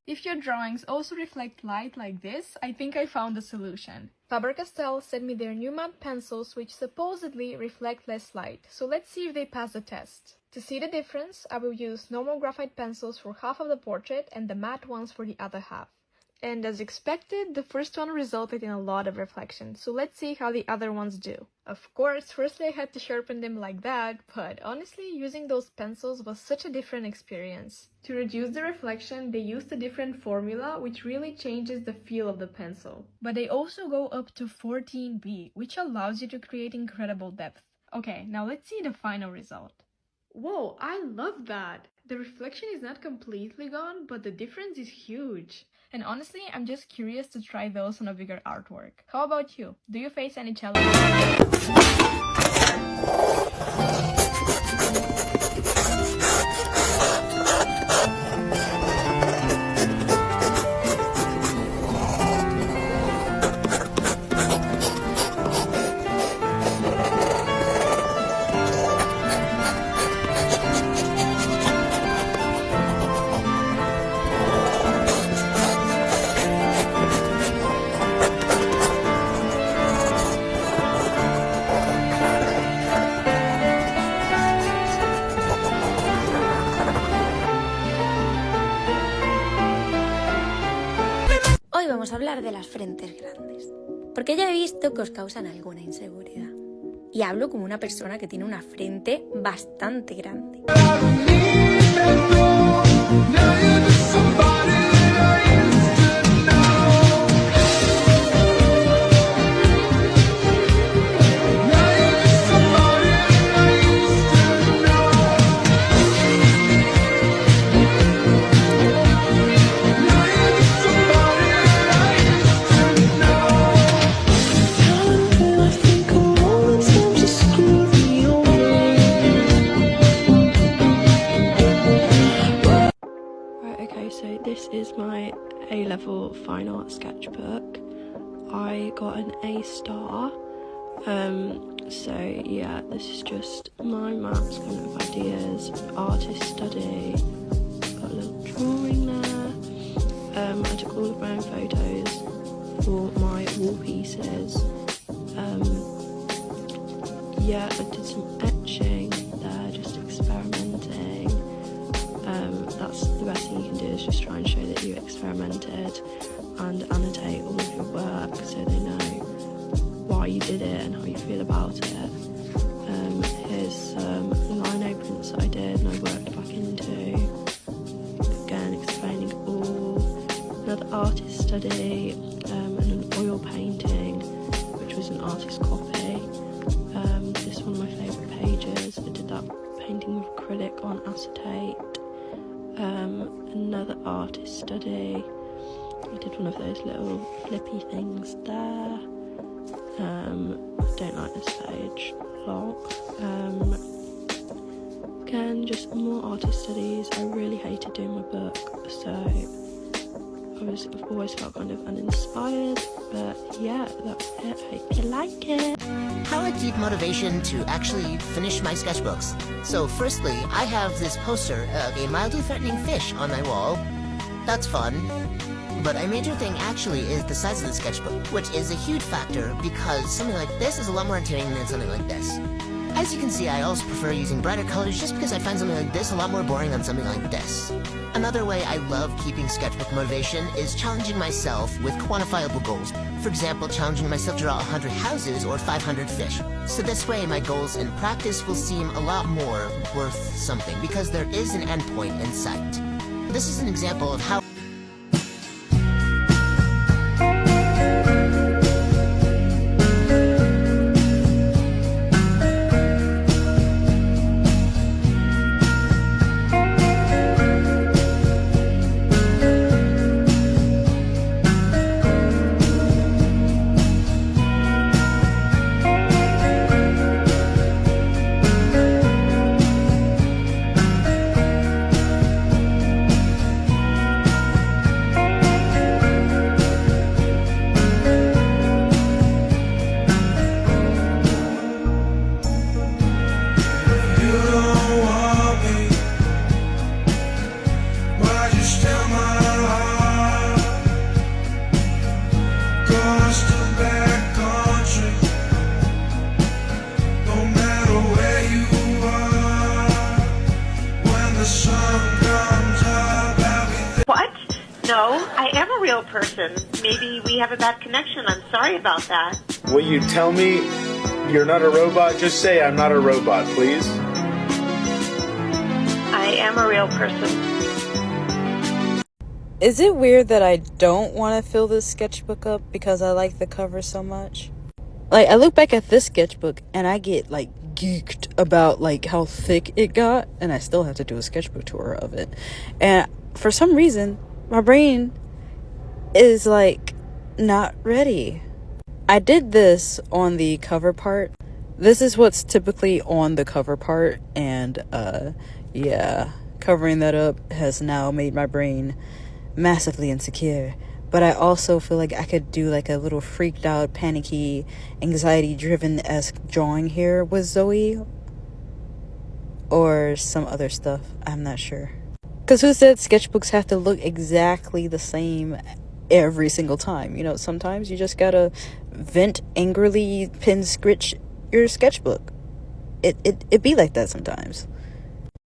If your drawings also reflect light like this, I think I found a solution. Faber-Castell sent me their new matte pencils which supposedly reflect less light, so let's see if they pass the test. To see the difference, I will use normal graphite pencils for half of the portrait and the matte ones for the other half. And as expected, the first one resulted in a lot of reflection, so let's see how the other ones do. Of course, firstly I had to sharpen them like that, but honestly, using those pencils was such a different experience. To reduce the reflection, they used a different formula, which really changes the feel of the pencil. But they also go up to 14B, which allows you to create incredible depth. Okay, now let's see the final result. Whoa, I love that! The reflection is not completely gone, but the difference is huge. And honestly, I'm just curious to try those on a bigger artwork. How about you? Do you face any challenges? Hoy vamos a hablar de las frentes grandes, porque ya he visto que os causan alguna inseguridad. Y hablo como una persona que tiene una frente bastante grande. So this is my A-level fine art sketchbook. I got an A star. So yeah, this is just my maths kind of ideas, artist study. Got a little drawing there. I took all of my own photos for my wall pieces. Yeah, I did some etching there, just experimenting. That's the best thing you can do, is just try and show that you experimented and annotate all of your work so they know why you did it and how you feel about it. Here's some line openings that I did and I worked back into. Again, explaining it all. Another artist study and an oil painting, which was an artist copy. This is one of my favourite pages. I did that painting with acrylic on acetate. Another artist study. I did one of those little flippy things there. I don't like this page lock. Again, just more artist studies. I really hated doing my book, so I've always felt kind of uninspired, but yeah, that's it. Hope you like it. How I keep motivation to actually finish my sketchbooks. So firstly, I have this poster of a mildly threatening fish on my wall. That's fun. But a major thing actually is the size of the sketchbook, which is a huge factor because something like this is a lot more entertaining than something like this. As you can see, I also prefer using brighter colors just because I find something like this a lot more boring than something like this. Another way I love keeping sketchbook motivation is challenging myself with quantifiable goals. For example, challenging myself to draw 100 houses or 500 fish. So this way my goals in practice will seem a lot more worth something because there is an endpoint in sight. This is an example of how No, I am a real person. Maybe we have a bad connection. I'm sorry about that. Will you tell me you're not a robot? Just say I'm not a robot, please. I am a real person. Is it weird that I don't want to fill this sketchbook up because I like the cover so much? Like, I look back at this sketchbook and I get, like, geeked about, like, how thick it got, and I still have to do a sketchbook tour of it. And for some reason, my brain is, like, not ready. I did this on the cover part. This is what's typically on the cover part, and, yeah, covering that up has now made my brain massively insecure. But I also feel like I could do like a little freaked out, panicky, anxiety-driven-esque drawing here with Zoe. Or some other stuff. I'm not sure. Because who said sketchbooks have to look exactly the same every single time? You know, sometimes you just gotta vent angrily, pin scritch your sketchbook. It be like that sometimes.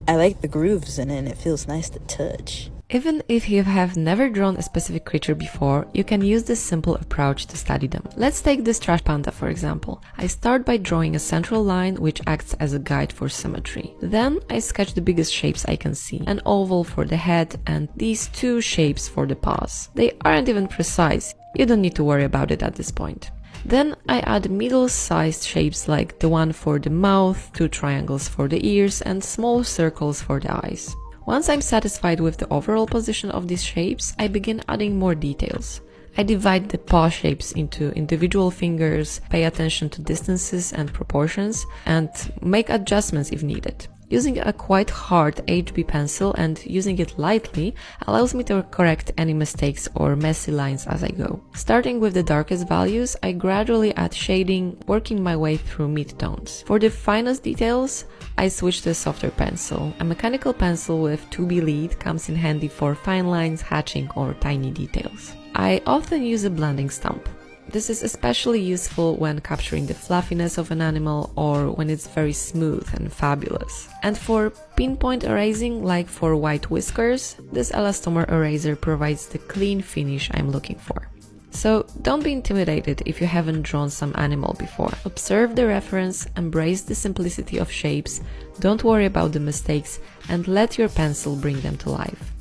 I like the grooves in it and it feels nice to touch. Even if you have never drawn a specific creature before, you can use this simple approach to study them. Let's take this trash panda for example. I start by drawing a central line which acts as a guide for symmetry. Then I sketch the biggest shapes I can see, an oval for the head and these two shapes for the paws. They aren't even precise, you don't need to worry about it at this point. Then I add middle-sized shapes like the one for the mouth, two triangles for the ears and small circles for the eyes. Once I'm satisfied with the overall position of these shapes, I begin adding more details. I divide the paw shapes into individual fingers, pay attention to distances and proportions, and make adjustments if needed. Using a quite hard HB pencil and using it lightly allows me to correct any mistakes or messy lines as I go. Starting with the darkest values, I gradually add shading, working my way through mid-tones. For the finest details, I switch to a softer pencil. A mechanical pencil with 2B lead comes in handy for fine lines, hatching, or tiny details. I often use a blending stump. This is especially useful when capturing the fluffiness of an animal or when it's very smooth and fabulous. And for pinpoint erasing, like for white whiskers, this elastomer eraser provides the clean finish I'm looking for. So don't be intimidated if you haven't drawn some animal before. Observe the reference, embrace the simplicity of shapes, don't worry about the mistakes, and let your pencil bring them to life.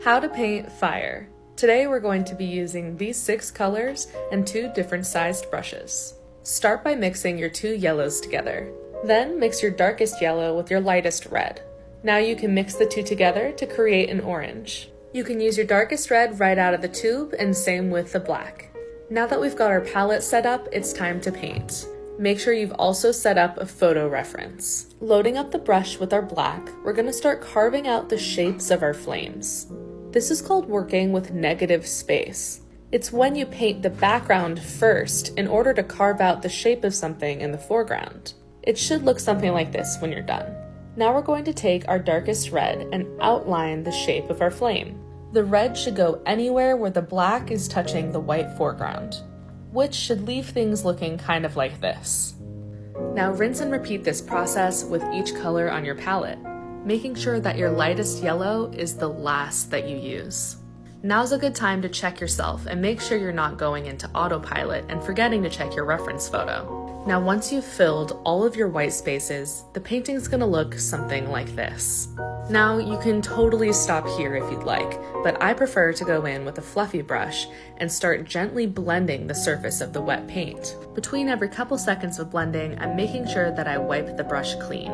How to paint fire. Today we're going to be using these 6 colors and 2 different sized brushes. Start by mixing your 2 yellows together. Then mix your darkest yellow with your lightest red. Now you can mix the 2 together to create an orange. You can use your darkest red right out of the tube and same with the black. Now that we've got our palette set up, it's time to paint. Make sure you've also set up a photo reference. Loading up the brush with our black, we're going to start carving out the shapes of our flames. This is called working with negative space. It's when you paint the background first in order to carve out the shape of something in the foreground. It should look something like this when you're done. Now we're going to take our darkest red and outline the shape of our flame. The red should go anywhere where the black is touching the white foreground, which should leave things looking kind of like this. Now rinse and repeat this process with each color on your palette, making sure that your lightest yellow is the last that you use. Now's a good time to check yourself and make sure you're not going into autopilot and forgetting to check your reference photo. Now once you've filled all of your white spaces, the painting's gonna look something like this. Now you can totally stop here if you'd like, but I prefer to go in with a fluffy brush and start gently blending the surface of the wet paint. Between every couple seconds of blending, I'm making sure that I wipe the brush clean.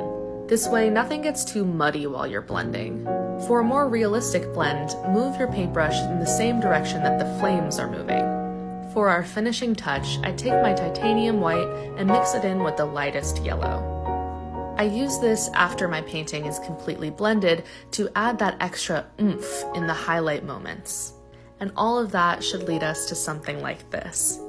This way, nothing gets too muddy while you're blending. For a more realistic blend, move your paintbrush in the same direction that the flames are moving. For our finishing touch, I take my titanium white and mix it in with the lightest yellow. I use this after my painting is completely blended to add that extra oomph in the highlight moments. And all of that should lead us to something like this.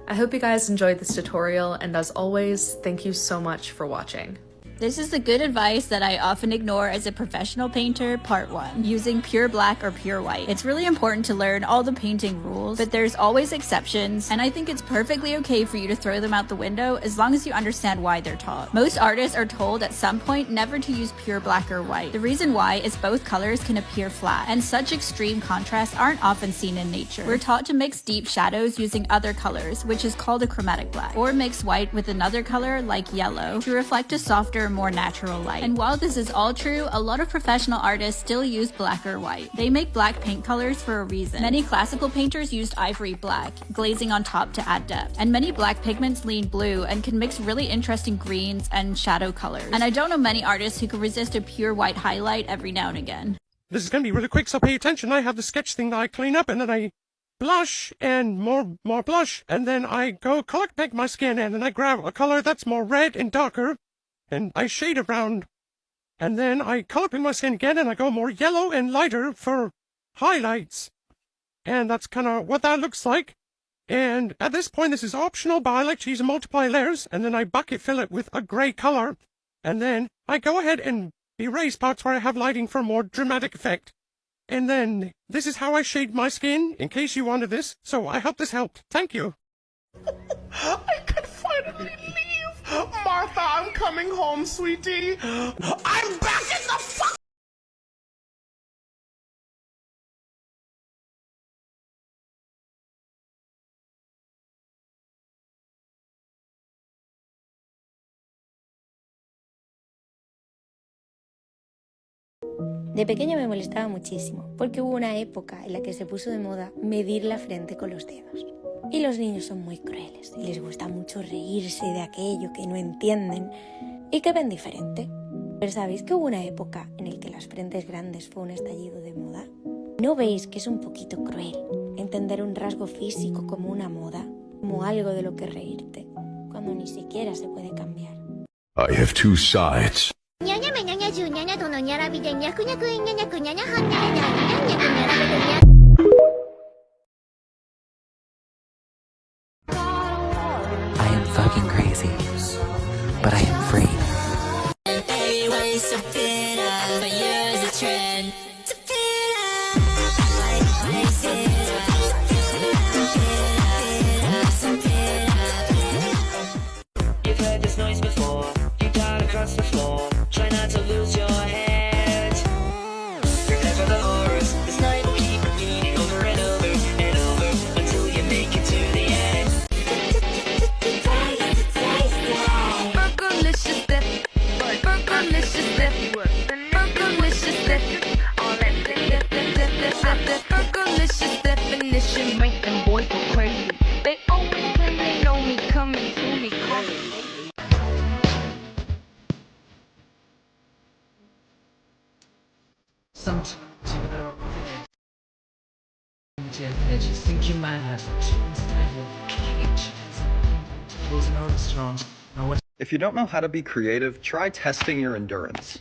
I hope you guys enjoyed this tutorial, and as always, thank you so much for watching. This is the good advice that I often ignore as a professional painter, part 1. Using pure black or pure white. It's really important to learn all the painting rules, but there's always exceptions, and I think it's perfectly okay for you to throw them out the window as long as you understand why they're taught. Most artists are told at some point never to use pure black or white. The reason why is both colors can appear flat, and such extreme contrasts aren't often seen in nature. We're taught to mix deep shadows using other colors, which is called a chromatic black, or mix white with another color like yellow to reflect a softer, more natural light. And while this is all true, a lot of professional artists still use black or white. They make black paint colors for a reason. Many classical painters used ivory black, glazing on top to add depth. And many black pigments lean blue and can mix really interesting greens and shadow colors. And I don't know many artists who can resist a pure white highlight every now and again. This is gonna be really quick, so pay attention. I have the sketch thing that I clean up, and then I blush, and more blush, and then I go color pick my skin, and then I grab a color that's more red and darker, and I shade around, and then I color pick my skin again, and I go more yellow and lighter for highlights. And that's kind of what that looks like. And at this point, this is optional, but I like to use multiply layers, and then I bucket fill it with a gray color, and then I go ahead and erase parts where I have lighting for more dramatic effect. And then this is how I shade my skin, in case you wanted this, so I hope this helped. Thank you. I could finally leave. Martha, I'm coming home, sweetie. I'm back in the fuck. De pequeña me molestaba muchísimo, porque hubo una época en la que se puso de moda medir la frente con los dedos. Y los niños son muy crueles y les gusta mucho reírse de aquello que no entienden y que ven diferente. Pero ¿sabéis que hubo una época en la que las frentes grandes fue un estallido de moda? ¿No veis que es un poquito cruel entender un rasgo físico como una moda, como algo de lo que reírte, cuando ni siquiera se puede cambiar? I have two sides. I am fucking crazy, but I am free. You've heard this noise before, you got across the floor. Try not to lose your head. Remember the horrors, this night will keep repeating over and over and over until you make it to the end. Burgerlicious death, burgerlicious death, burgerlicious death. All that burgerlicious definition make them boys go crazy. They always claim they know me, coming to me, calling me. Sometimes you know, I just think you might have to choose If you don't know how to be creative, try testing your endurance.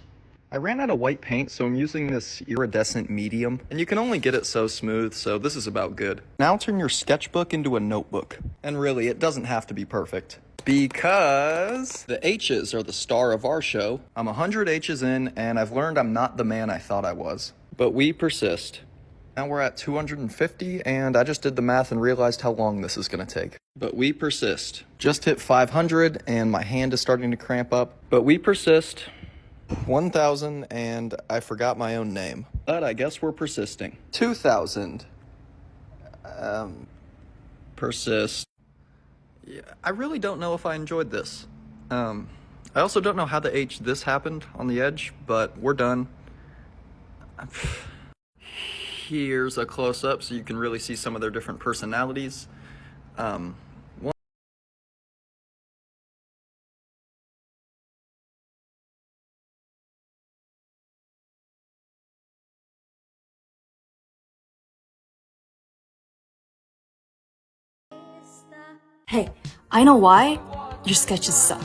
I ran out of white paint, so I'm using this iridescent medium, and you can only get it so smooth, so this is about good. Now turn your sketchbook into a notebook. And really, it doesn't have to be perfect. Because the H's are the star of our show. I'm 100 H's in, and I've learned I'm not the man I thought I was. But we persist. Now we're at 250, and I just did the math and realized how long this is gonna take. But we persist. Just hit 500, and my hand is starting to cramp up. But we persist. 1,000, and I forgot my own name. But I guess we're persisting. 2,000. Persist. Yeah, I really don't know if I enjoyed this. I also don't know how the H this happened on the edge, but we're done. Here's a close-up so you can really see some of their different personalities. Hey, I know why. Your sketches suck.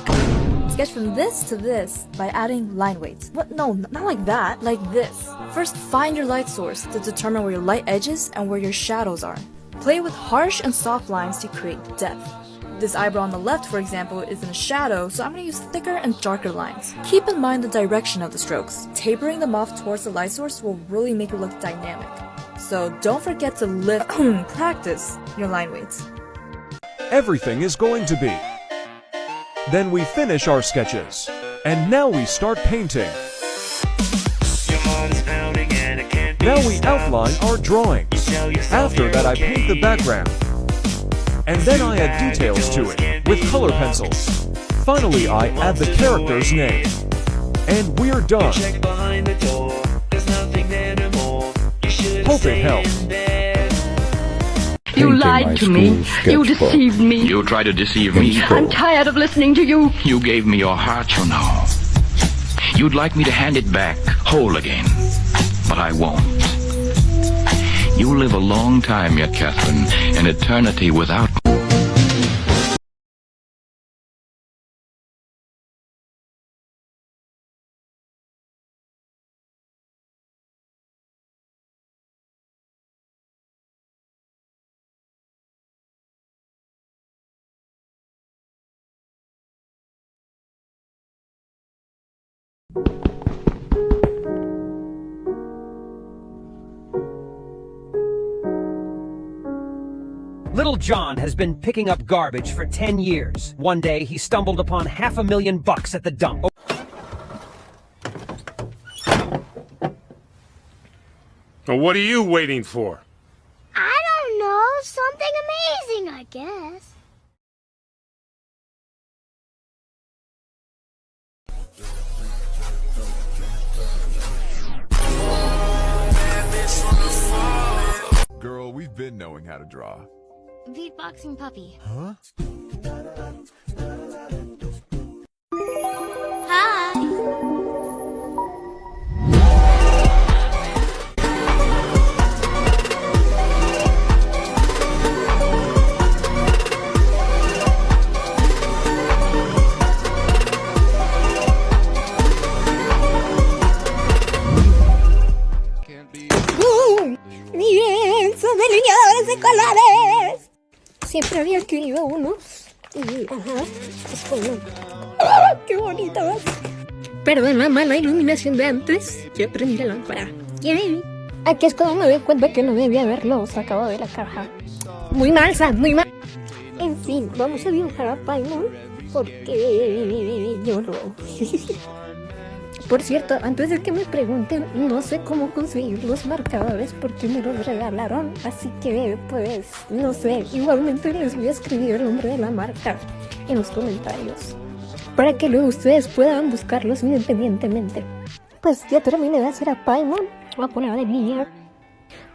Sketch from this to this by adding line weights. What? No, not like that. Like this. First, find your light source to determine where your light edges and where your shadows are. Play with harsh and soft lines to create depth. This eyebrow on the left, for example, is in a shadow, so I'm going to use thicker and darker lines. Keep in mind the direction of the strokes. Tapering them off towards the light source will really make it look dynamic. So don't forget to practice your line weights. Everything is going to be. Then we finish our sketches. And now we start painting. Now we outline our drawings. After that I paint the background. And then I add details to it, with color pencils. Finally I add the character's name. And we're done. Hope it helped. You lied to me. You deceived me. You tried to deceive me. I'm tired of listening to you. You gave me your heart, you know. You'd like me to hand it back, whole again. But I won't. You'll live a long time yet, Catherine. An eternity without me. Little John has been picking up garbage for 10 years. One day, he stumbled upon $500,000 at the dump. Well, what are you waiting for? I don't know. Something amazing, I guess. Girl, we've been knowing how to draw. Beatboxing puppy. Huh? Hi. ¡Lienzo delineadores de colores! Siempre había querido unos. Y, pues bueno. ¡Ah, qué bonitos! Perdón la mala iluminación de antes. Yo prendí la lámpara. ¡Yay! Aquí es cuando me doy cuenta que no debía haberlo sacado de la caja. Muy mal, Sam, muy mal. En fin, vamos a dibujar a Paimon. Porque yo lo... Por cierto, antes de que me pregunten, no sé cómo conseguir los marcadores porque me los regalaron, así que, pues, no sé, igualmente les voy a escribir el nombre de la marca en los comentarios, para que luego ustedes puedan buscarlos independientemente. Pues ya terminé de hacer a Paimon, voy a poner de niña.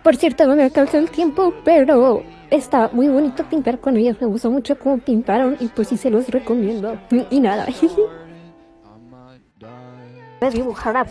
Por cierto, no me alcanzó el tiempo, pero está muy bonito pintar con ellos, me gustó mucho cómo pintaron y pues sí se los recomiendo. Y nada. Dibujar a